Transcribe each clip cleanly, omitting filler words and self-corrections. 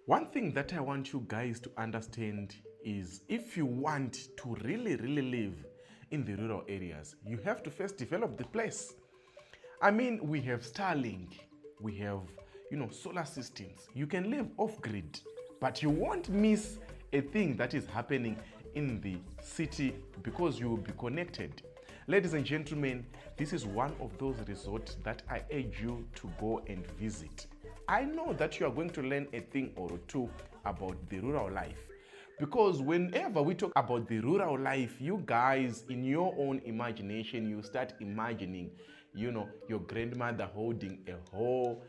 One thing that I want you guys to understand is if you want to really live in the rural areas, you have to first develop the place. I mean, we have Starlink, we have, solar systems. You can live off grid, but you won't miss a thing that is happening in the city because you will be connected. Ladies and gentlemen, this is one of those resorts that I urge you to go and visit. I know that you are going to learn a thing or two about the rural life. Because whenever we talk about the rural life, you guys, in your own imagination, you start imagining, your grandmother holding a hoe,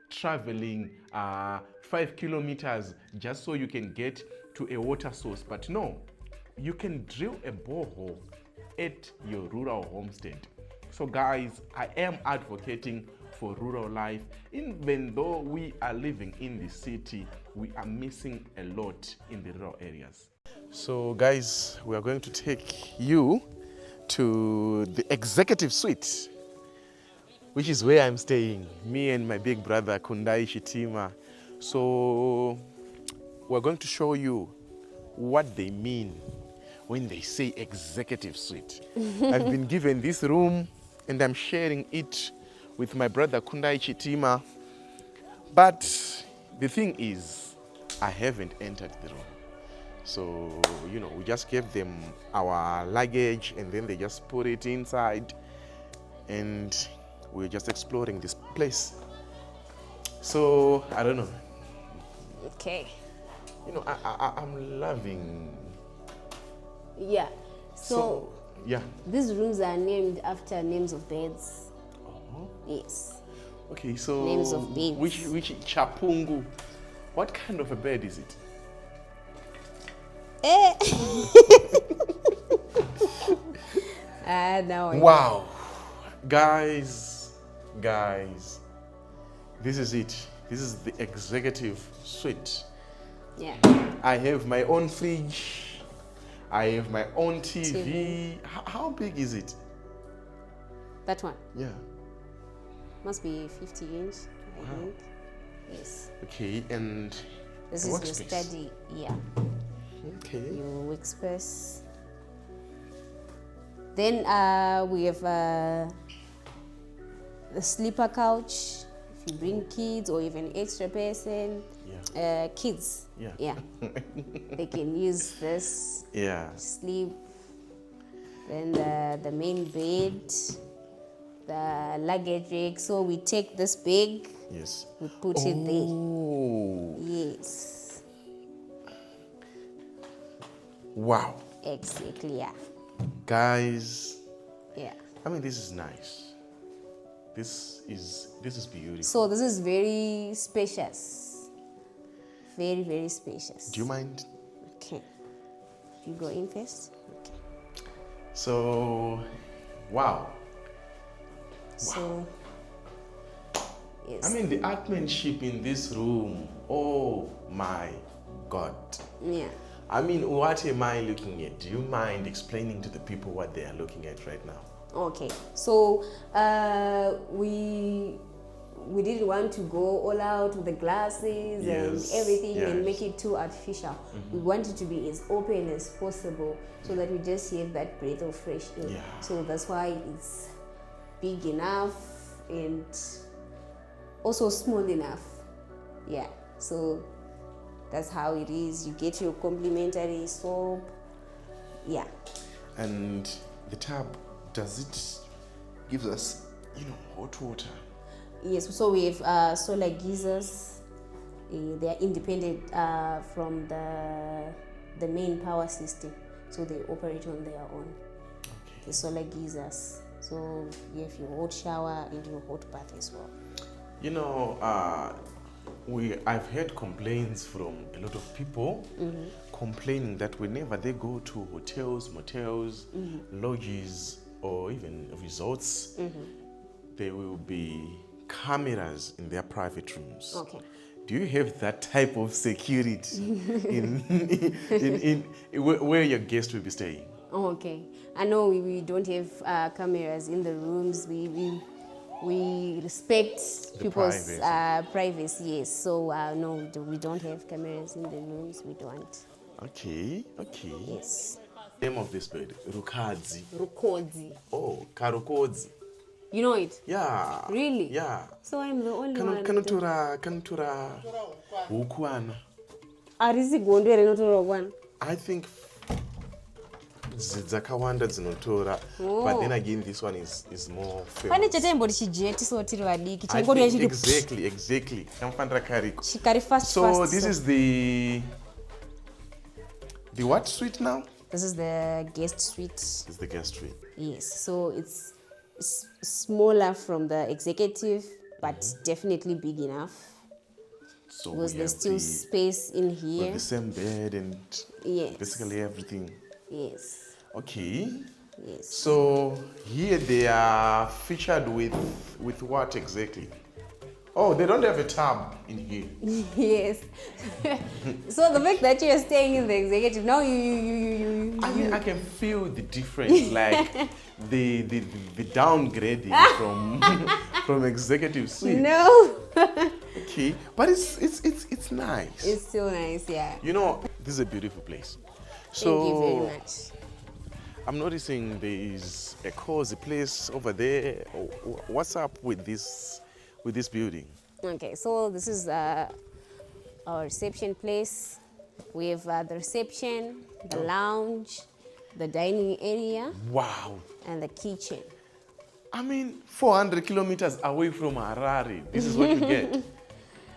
traveling 5 kilometers just so you can get to a water source. But no, you can drill a borehole at your rural homestead. So guys, I am advocating for rural life. Even though we are living in the city, we are missing a lot in the rural areas. So guys, we are going to take you to the executive suite, which is where I'm staying, me and my big brother Kundai Chitima. So we're going to show you what they mean when they say executive suite. I've been given this room and I'm sharing it with my brother Kundai Chitima. But the thing is, I haven't entered the room. So, we just gave them our luggage and then they just put it inside and we're just exploring this place. So, I don't know. Okay. I'm loving. Yeah. So yeah. These rooms are named after names of birds. Uh-huh. Yes. Okay, so names of birds. Which chapungu? What kind of a bird is it? No. Wow. Guys, this is it. This is the executive suite. Yeah. I have my own fridge. I have my own TV. How big is it? That one? Yeah. Must be 50 inch, I think. Yes. Okay, and this is your study. Yeah. Okay. Your workspace. Then we have the sleeper couch. If you bring kids or even extra person, kids, they can use this. Yeah. Sleep. Then the main bed, the luggage rack. So we take this bag. Yes. We put it there. Oh. Yes. Wow. Exactly. Yeah. Guys. Yeah. I mean, this is nice. This is beautiful. So this is very spacious. Very, very spacious. Do you mind? Okay. You go in first. Okay. So, wow. So, yes. I mean, the artmanship in this room. Oh my God. Yeah. I mean, what am I looking at? Do you mind explaining to the people what they are looking at right now? Okay, so we didn't want to go all out with the glasses and everything and make it too artificial. Mm-hmm. We wanted to be as open as possible so that we just have that breath of fresh air. Yeah. So that's why it's big enough and also small enough. Yeah, so that's how it is. You get your complimentary soap. Yeah. And the tub, does it give us, hot water? Yes, so we have solar geysers. They are independent from the main power system, so they operate on their own. Okay. The solar geysers. So you have your hot shower and your hot bath as well. I've heard complaints from a lot of people complaining that whenever they go to hotels, motels, lodges, or even resorts, there will be cameras in their private rooms. Okay. Do you have that type of security in where your guest will be staying? Oh, okay. I know we don't have cameras in the rooms. We We respect people's privacy. yes. So no, we don't have cameras in the rooms. We don't. Okay. Yes. Name of this bird? Rukadzi. Rukodzi. Oh, karukodzi. You know it? Yeah. Really? Yeah. So I'm the only one. Kanutura hukwana. Arisi gondo rinotora kwana. I think dzakawanda dzinotora, but then again this one is more famous. Pane chataimboti chijeti so tiri vadiki. Exactly. Kamfandra kariko. Chikari fast. So this is the what suite now? This is the guest suite. This is the guest suite. Yes. So it's smaller from the executive, but definitely big enough. So because there's still space in here. With the same bed and basically everything. Yes. Okay. Yes. So here they are featured with what exactly? Oh, they don't have a tub in here. Yes. So the fact that you're staying in the executive now, I mean, I can feel the difference, like the downgrading from executive suite. No. Okay, but it's nice. It's still nice, yeah. You know, this is a beautiful place. So, thank you very much. I'm noticing there is a cozy place over there. What's up with this building? Okay, so this is our reception place. We have the reception, the lounge, the dining area. Wow. And the kitchen. I mean, 400 kilometers away from Harare. This is what you get.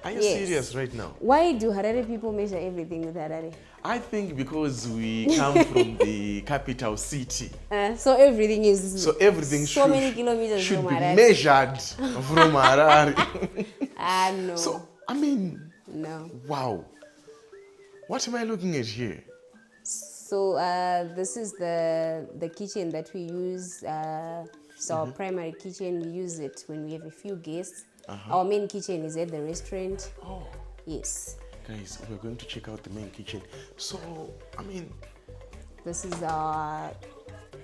Are you serious right now? Why do Harare people measure everything with Harare? I think because we come from the capital city. So everything is so many kilometers should from be Harare. Measured from Harare. No. So I mean, no. Wow. What am I looking at here? So this is the kitchen that we use. It's our primary kitchen. We use it when we have a few guests. Our main kitchen is at the restaurant. Oh. Yes. Guys, we're going to check out the main kitchen. So, I mean... This is our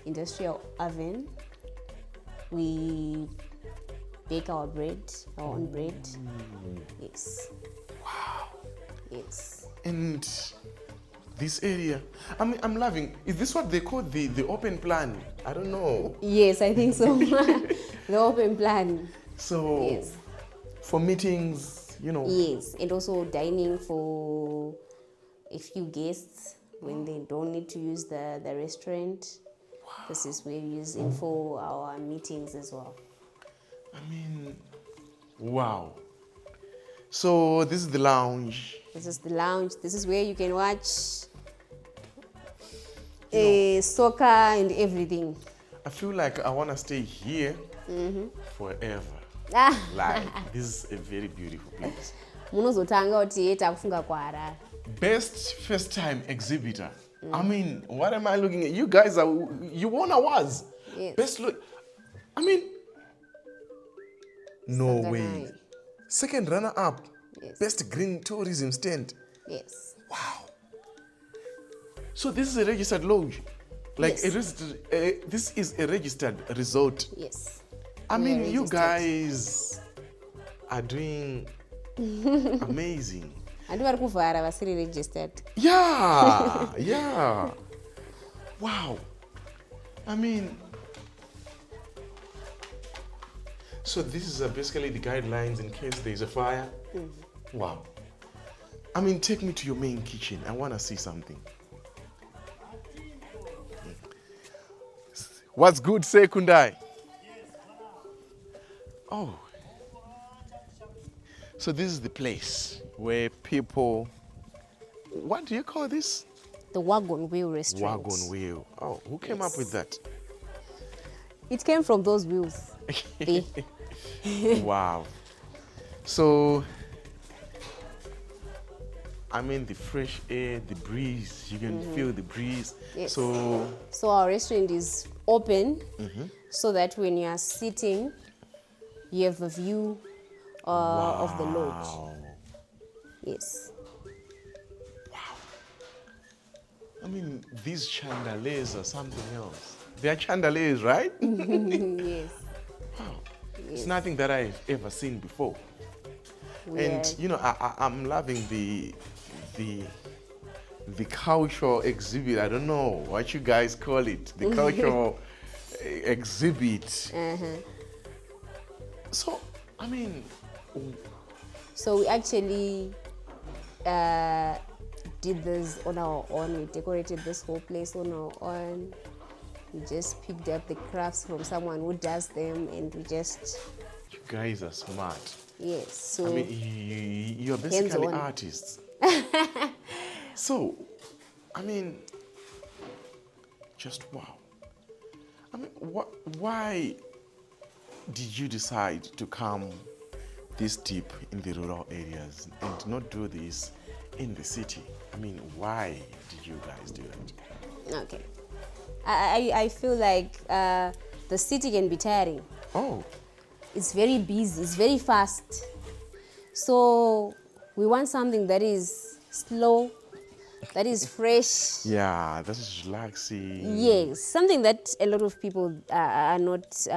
industrial oven. We bake our bread, our own bread. Yes. Wow. Yes. And this area, I mean, I'm loving. Is this what they call the open plan? I don't know. Yes, I think so. The open plan. So, yes. For meetings, you know. Yes, and also dining for a few guests when they don't need to use the restaurant. Wow. This is where we use it for our meetings as well. I mean, wow. So this is the lounge. This is the lounge. This is where you can watch soccer and everything. I feel like I want to stay here forever. Like, this is a very beautiful place. Best first time exhibitor. I mean, what am I looking at? You guys you won awards. Yes. Best look. I mean, no Second way. Second runner up. Yes. Best green tourism stand. Yes. Wow. So this is a registered lodge. Like yes. This is a registered resort. Yes. I mean, you guys are doing amazing. And we are registered. Yeah, yeah. Wow. I mean, so this is basically the guidelines in case there's a fire. Wow. I mean, take me to your main kitchen. I want to see something. What's good, Sekundai? Oh. So this is the place where people, what do you call this? The Wagon Wheel restaurant. Wagon Wheel. Oh, who came up with that? It came from those wheels. Wow. So, I mean, the fresh air, the breeze, you can feel the breeze. Yes. So our restaurant is open so that when you are sitting, you have a view of the lodge. Yes. Wow. I mean, these chandeliers are something else. They are chandeliers, right? Yes. Wow. It's nothing that I've ever seen before. Weird. And you know, I'm loving the cultural exhibit. I don't know what you guys call it. The cultural exhibit. So, I mean, so we actually did this on our own. We decorated this whole place on our own. We just picked up the crafts from someone who does them, and we just... You guys are smart. Yes. So I mean, you're basically hands-on. artists. So, I mean, just wow. I mean, why did you decide to come this deep in the rural areas and not do this in the city? I mean, why did you guys do it? Okay. I feel like the city can be tiring. Oh. It's very busy, it's very fast. So we want something that is slow, that is fresh. Yeah, that is relaxing. Yes, something that a lot of people are not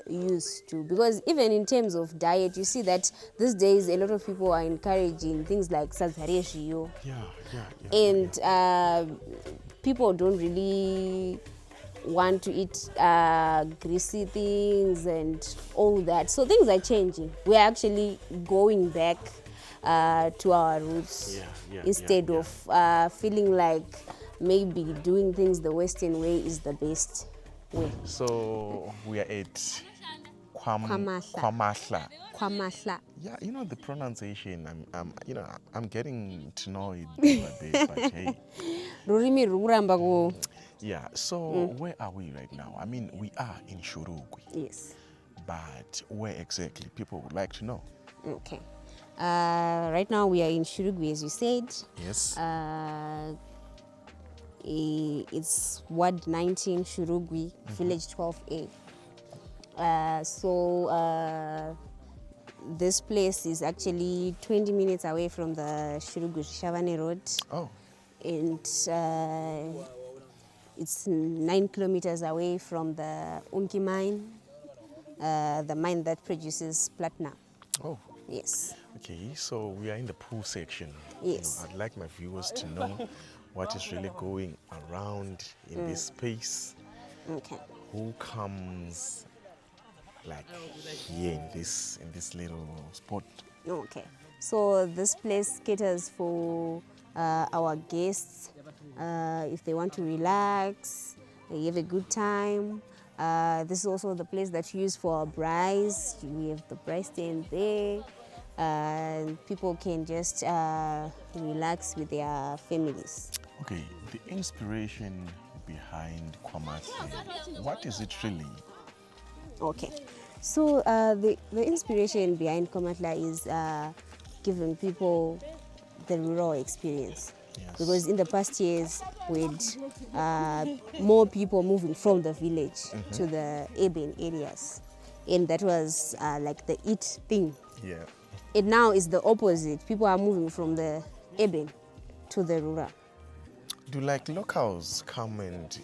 used to. Because even in terms of diet, you see that these days a lot of people are encouraging things like salsaregio. Yeah. And people don't really want to eat greasy things and all that. So things are changing. We are actually going back to our roots instead of feeling like maybe doing things the Western way is the best way. So we are at Kwamahla. Kwamahla. Yeah, you know the pronunciation. I'm getting to know it bit by bit, but hey. Rurimi ruramba go. Yeah. So where are we right now? I mean, we are in Shurugwi. Yes. But where exactly? People would like to know. Okay. Right now we are in Shurugwi, as you said. Yes. It's Ward 19, Shurugwi, Village 12A. So this place is actually 20 minutes away from the Shurugwi-Shavane Road. Oh. And it's 9 kilometers away from the Unki mine, the mine that produces platinum. Oh. Yes. Okay, so we are in the pool section. Yes. You know, I'd like my viewers to know what is really going around in this space. Okay. Who comes like here in this little spot? Okay. So this place caters for our guests if they want to relax, they have a good time. This is also the place that's used for our brides. We have the bride stand there. People can just relax with their families. Okay, the inspiration behind Kwamahla, what is it really? Okay, so the inspiration behind Kwamahla is giving people the rural experience. Yes. Because in the past years, with more people moving from the village to the urban areas, and that was like the it thing. Yeah. And now it's the opposite. People are moving from the urban to the rural. Do like locals come and,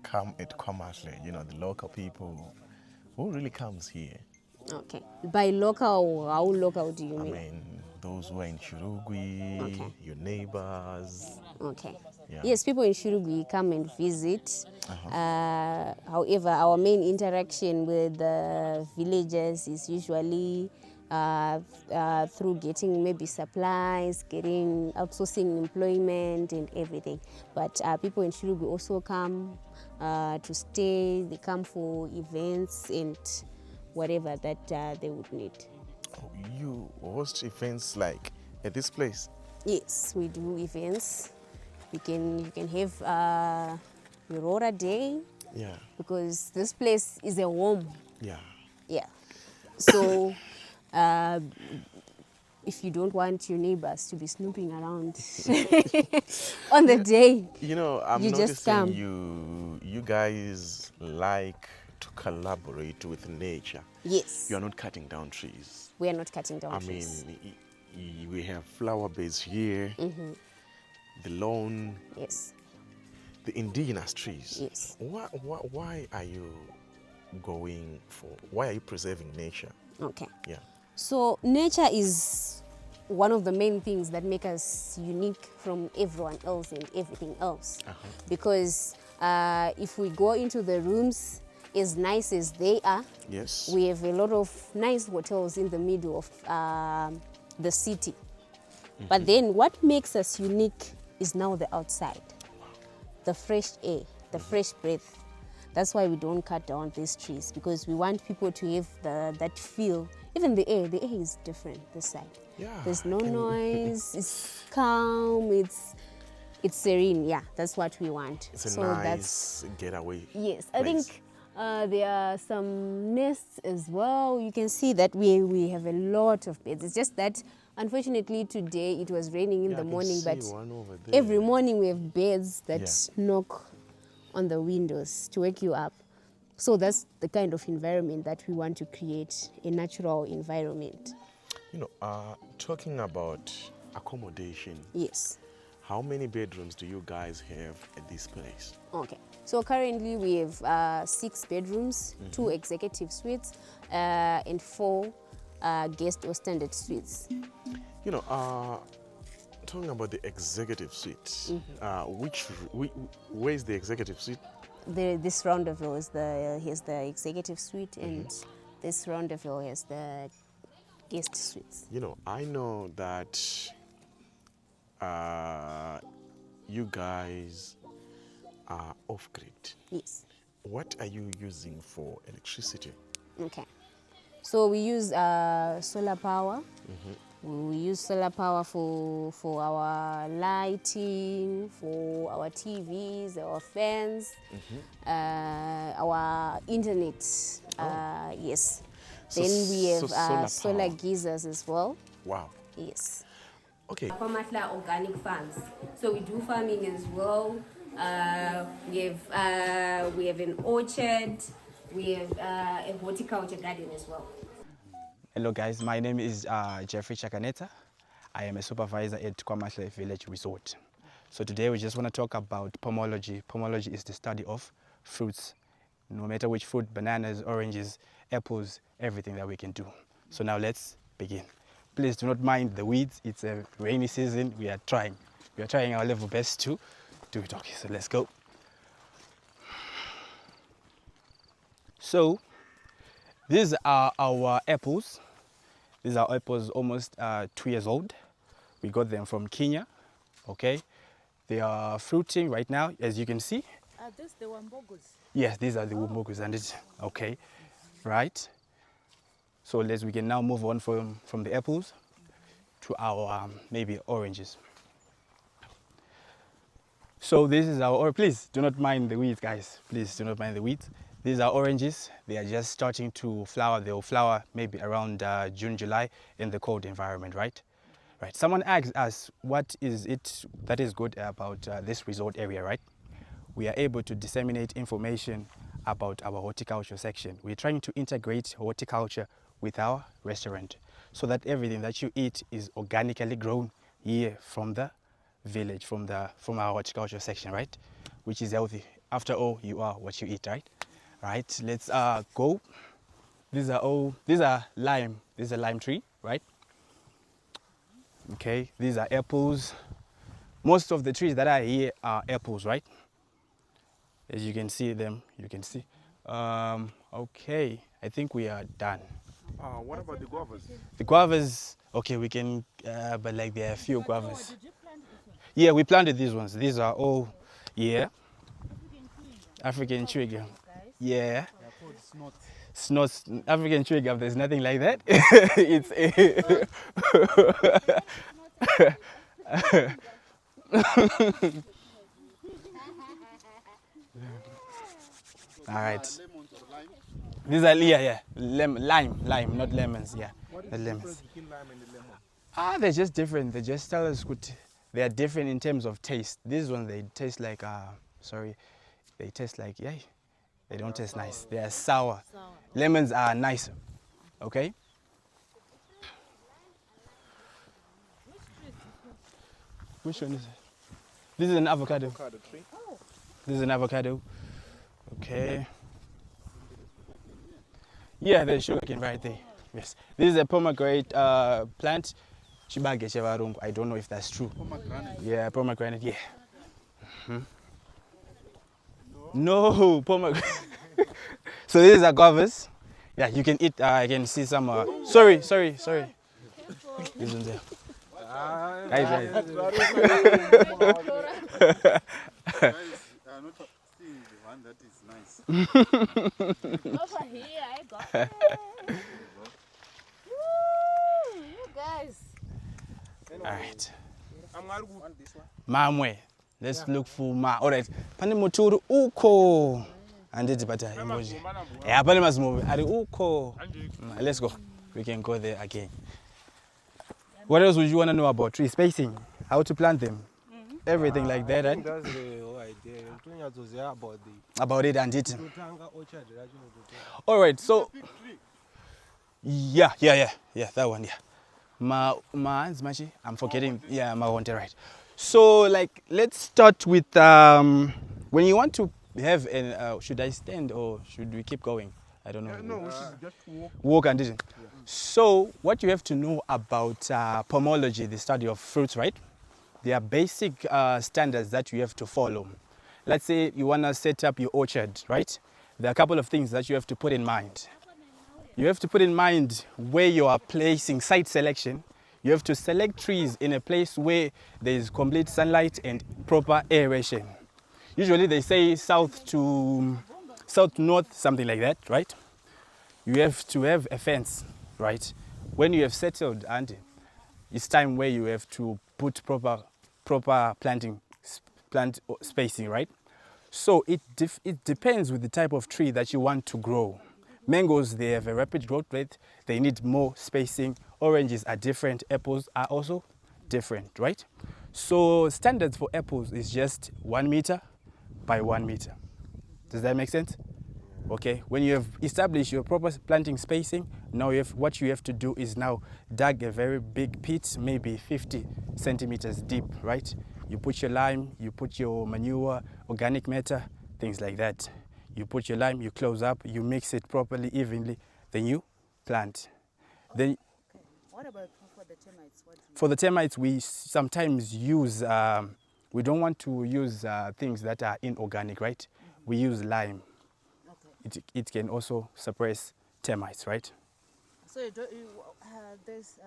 come at Kwamahla, the local people? Who really comes here? Okay. By local, how local do you mean? I mean, those who are in Shurugwi, your neighbors. Okay. Yeah. Yes, people in Shurugwi come and visit. However, our main interaction with the villagers is usually through getting maybe supplies, getting outsourcing employment and everything. But people in Shurugwi also come to stay. They come for events and whatever that they would need. Oh, you host events like at this place? Yes, we do events. You can have Aurora Day. Yeah. Because this place is a home. Yeah. Yeah. So if you don't want your neighbors to be snooping around on the day, I'm you just come. noticing you guys like to collaborate with nature. Yes. You are not cutting down trees. We are not cutting down trees. I mean, we have flower beds here, the lawn, yes, the indigenous trees. Yes. Why are you going for? Why are you preserving nature? Okay. Yeah. So nature is one of the main things that make us unique from everyone else and everything else. Because if we go into the rooms, as nice as they are, Yes. we have a lot of nice hotels in the middle of the city. But then what makes us unique is now the outside, the fresh air, the fresh breath. That's why we don't cut down these trees, because we want people to have that feel. Even the air is different this side. Yeah. There's no noise, it's calm, it's serene. Yeah, that's what we want. It's a nice getaway. Yes, I think there are some nests as well. You can see that we have a lot of beds. It's just that unfortunately today it was raining in the morning, but every morning we have beds that knock on the windows to wake you up. So that's the kind of environment that we want to create, a natural environment. You know, talking about accommodation. Yes. How many bedrooms do you guys have at this place? Okay. So currently we have 6 bedrooms, 2 executive suites, and 4 guest or standard suites. You know, talking about the executive suite, where is the executive suite? This rendezvous has the executive suite, and this rendezvous has the guest suites. You know, I know that you guys are off-grid. Yes. What are you using for electricity? Okay. So we use solar power. We use solar power for our lighting, for our TVs, our fans, our internet. Yes. So then we have power. solar geysers as well. Wow. Yes. Okay. Pamatla organic farms. So we do farming as well. We have an orchard. We have a horticulture garden as well. Hello guys, my name is Jeffrey Chakaneta. I am a supervisor at Kwamashle Village Resort. So today we just want to talk about pomology. Pomology is the study of fruits, no matter which fruit, bananas, oranges, apples, everything that we can do. So now let's begin. Please do not mind the weeds. It's a rainy season. We are trying our level best to do it. Okay, so let's go. So these are our apples. These are apples almost 2 years old. We got them from Kenya, okay? They are fruiting right now, as you can see. Are these the wambogos? Yes, these are the wambogos, and it's okay, right? So we can now move on from the apples to our maybe oranges. So this is our, please do not mind the weeds, guys. Please do not mind the weeds. These are oranges. They are just starting to flower. They will flower maybe around June, July in the cold environment, right? Right. Someone asked us, what is it that is good about this resort area, right? We are able to disseminate information about our horticulture section. We're trying to integrate horticulture with our restaurant so that everything that you eat is organically grown here from the village, from our horticulture section, right? Which is healthy. After all, you are what you eat, right? Right, let's go. These are lime. This is a lime tree, right? Okay, these are apples. Most of the trees that are here are apples, right? As you can see them, you can see. Okay, I think we are done. What about the guavas? The guavas, okay, we can, but like there are a few guavas. Did you plant this one? Yeah, we planted these ones. These are all, yeah. African chewing gum. Yeah. Snots. African chewing gum. There's nothing like that. It's a all right. These are lime, not lemons. Yeah, the lemons. They're just different. They just tell us good. They are different in terms of taste. These ones they taste like they taste like they don't taste nice. They are sour. Lemons are nicer. Okay. Which one is it? This is an avocado. Avocado tree. This is an avocado. Okay. Yeah, there's sugarcane right there. Yes. This is a pomegranate plant. Chibage chevarungu. I don't know if that's true. Pomegranate. Yeah, pomegranate, yeah. No, pomegranate. So these are guavas. Yeah, you can eat. I can see some. Sorry. This one there. Guys. Guys, not seeing the one that is nice. Over here, I got it. Woo, you guys. All right. On this one. Mamwe. Let's look for ma. All right. Pane muturu uko. Anditi bata emoji. Yeah, pane mazimobe. Ari uko. Let's go. We can go there again. What else would you want to know about tree spacing? How to plant them? Everything like that, right? That's the whole idea. About it and it. Tutanga orchard, All right, so yeah, that one, yeah. I'm forgetting. Yeah, my one, right. So like, let's start with when you want to have an. Should I stand or should we keep going? I don't know. No, we should just walk. Walk and didn't. Yeah. So what you have to know about pomology, the study of fruits, right? There are basic standards that you have to follow. Let's say you want to set up your orchard, right? There are a couple of things that you have to put in mind. You have to put in mind where you are placing site selection. You have to select trees in a place where there is complete sunlight and proper aeration. Usually they say south to north, something like that, right? You have to have a fence, right? When you have settled, and it's time where you have to put proper plant spacing, right? So it depends with the type of tree that you want to grow. Mangoes, they have a rapid growth rate. They need more spacing. Oranges are different. Apples are also different, right? So standards for apples is just 1 meter by 1 meter. Does that make sense? Okay, when you have established your proper planting spacing, now what you have to do is now dig a very big pit, maybe 50 centimeters deep, right? You put your lime, you put your manure, organic matter, things like that. You put your lime, you close up, you mix it properly, evenly, then you plant. Then, Okay. What about for the termites? for the termites, we sometimes use, we don't want to use things that are inorganic, right? We use lime. It can also suppress termites, right? So there's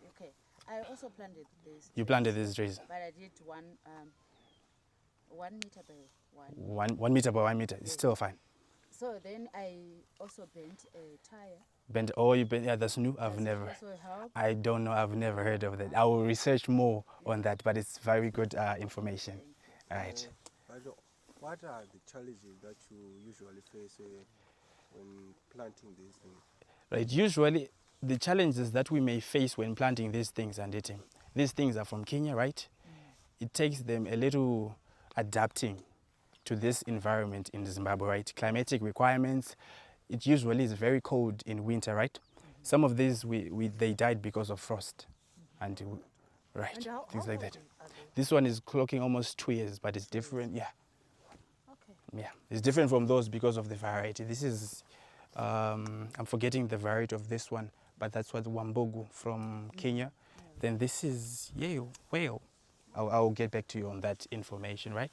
okay. I also planted this. You planted these trees. But I did 1 meter by 1. 1 meter by 1 meter. It's still fine. So then I also bent a tire. Yeah, that's new. I've never. Also help. I don't know. I've never heard of that. I will research more on that, but it's very good information. All right. What are the challenges that you usually face when planting these things? Right. Usually, the challenges that we may face when planting these things and eating. These things are from Kenya, right? It takes them a little adapting to this environment in Zimbabwe, right? Climatic requirements. It usually is very cold in winter, right? Some of these they died because of frost, and right, And things like that. are they? This one is clocking almost 2 years, but it's different. Yeah, Okay. yeah, it's different from those because of the variety. This is, I'm forgetting the variety of this one, but that's what Wambogu from Kenya. Then this is whale. I'll get back to you on that information, right?